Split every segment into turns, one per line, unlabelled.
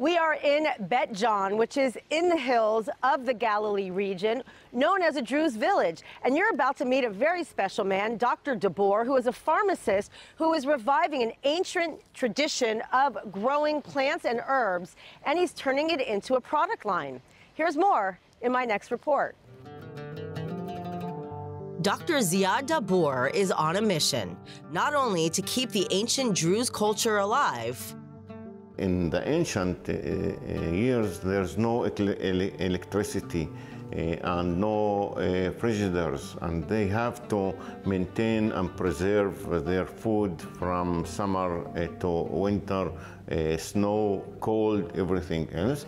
We are in Beit Jann, which is in the hills of the Galilee region, known as a Druze village. And you're about to meet a very special man, Dr. Dabour, who is a pharmacist who is reviving an ancient tradition of growing plants and herbs, and he's turning it into a product line. Here's more in my next report.
Dr. Ziad Dabour is on a mission, not only to keep the ancient Druze culture alive.
In the ancient years, there's no electricity and no frigidaires, and they have to maintain and preserve their food from summer to winter, snow, cold, everything else.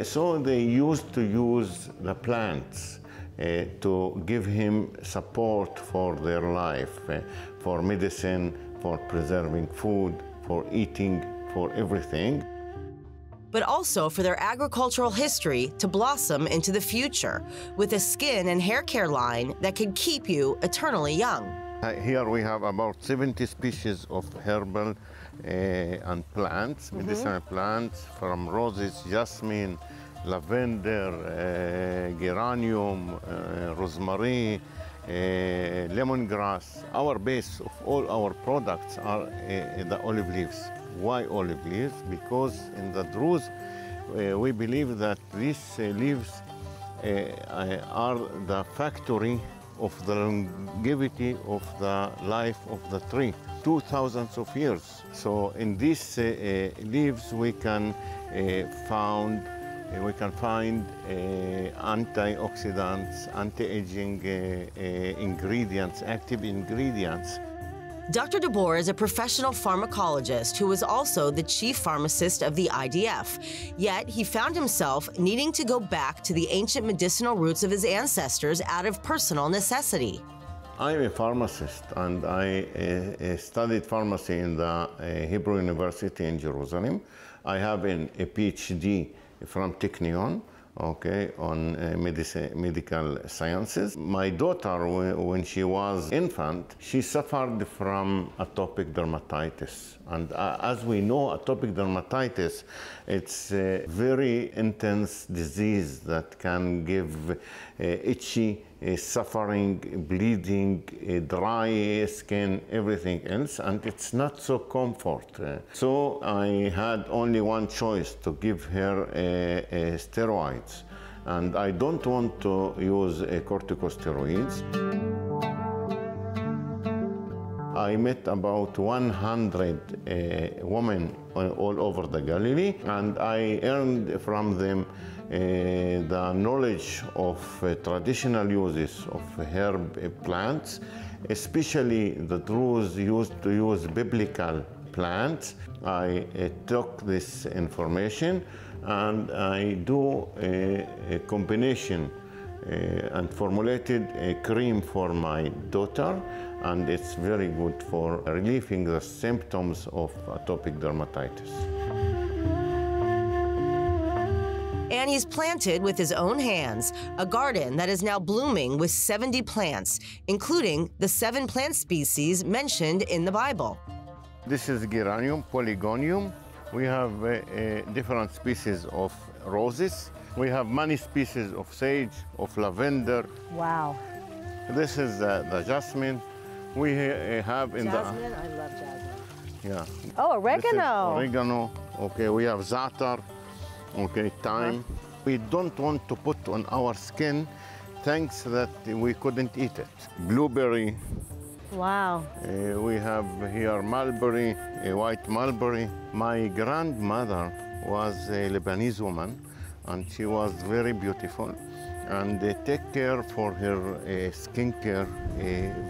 So they used to use the plants to give him support for their life, for medicine, for preserving food, for eating, for everything.
But also for their agricultural history to blossom into the future with a skin and hair care line that can keep you eternally young.
Here we have about 70 species of herbal and plants, medicinal plants, from roses, jasmine, lavender, geranium, rosemary, lemongrass. Our base of all our products are the olive leaves. Why olive leaves? Because in the Druze, we believe that these leaves are the factory of the longevity of the life of the tree, 2,000 of years. So in these leaves we can find antioxidants, anti-aging ingredients, active ingredients.
Dr. Dabour is a professional pharmacologist who was also the chief pharmacist of the IDF. Yet he found himself needing to go back to the ancient medicinal roots of his ancestors out of personal necessity.
I'm a pharmacist, and I studied pharmacy in the Hebrew University in Jerusalem. I have a Ph.D. from Technion, okay, on medical sciences. My daughter, when she was infant, she suffered from atopic dermatitis. And as we know, atopic dermatitis, it's a very intense disease that can give itchy, suffering, bleeding, dry skin, everything else, and it's not so comfort. So I had only one choice, to give her steroids. And I don't want to use corticosteroids. I met about 100 women all over the Galilee, and I earned from them the knowledge of traditional uses of herb plants. Especially the Druze used to use biblical plants. I took this information and I do a combination and formulated a cream for my daughter, and it's very good for relieving the symptoms of atopic dermatitis.
And he's planted with his own hands a garden that is now blooming with 70 plants, including the 7 plant species mentioned in the Bible.
This is geranium, polygonium. We have different species of roses. We have many species of sage, of lavender.
Wow.
This is the jasmine. We have in
Jasmine? I love jasmine.
Yeah.
Oh, oregano.
Oregano. Okay, we have za'atar. Okay, thyme. We don't want to put on our skin things that we couldn't eat it. Blueberry.
Wow.
We have here mulberry, a white mulberry. My grandmother was a Lebanese woman, and she was very beautiful, and they take care for her skincare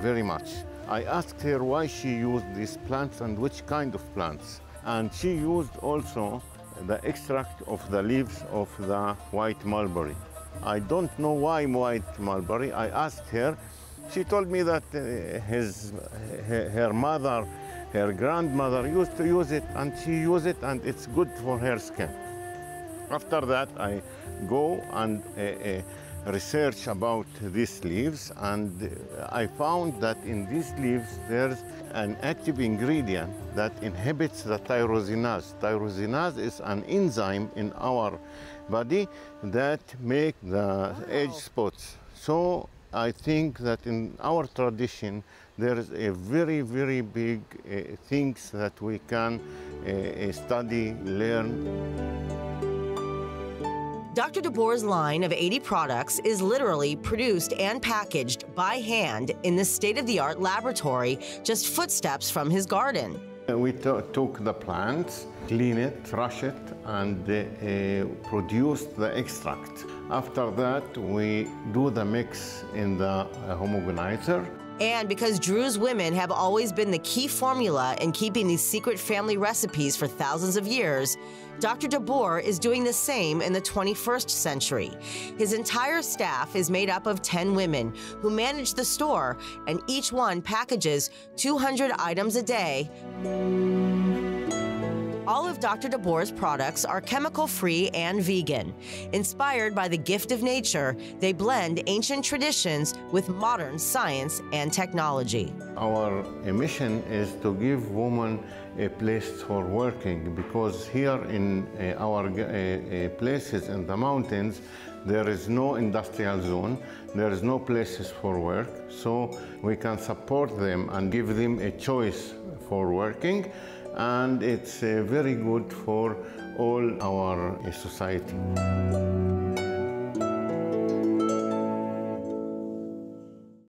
very much. I asked her why she used these plants and which kind of plants. And she used also the extract of the leaves of the white mulberry. I don't know why white mulberry. I asked her. She told me that her mother, her grandmother used to use it, and she used it, and it's good for her skin. After that, I go and research about these leaves, and I found that in these leaves there's an active ingredient that inhibits the tyrosinase. Tyrosinase is an enzyme in our body that make the age spots. So I think that in our tradition there is a very, very big things that we can study, learn.
Dr. Dabour's line of 80 products is literally produced and packaged by hand in the state-of-the-art laboratory just footsteps from his garden.
We took the plants, clean it, wash it, and produced the extract. After that, we do the mix in the homogenizer.
And because Druze women have always been the key formula in keeping these secret family recipes for thousands of years, Dr. Dabour is doing the same in the 21st century. His entire staff is made up of 10 women who manage the store, and each one packages 200 items a day. All of Dr. Dabour's products are chemical-free and vegan. Inspired by the gift of nature, they blend ancient traditions with modern science and technology.
Our mission is to give women a place for working, because here in our places in the mountains, there is no industrial zone, there is no places for work, so we can support them and give them a choice for working, and it's very good for all our society.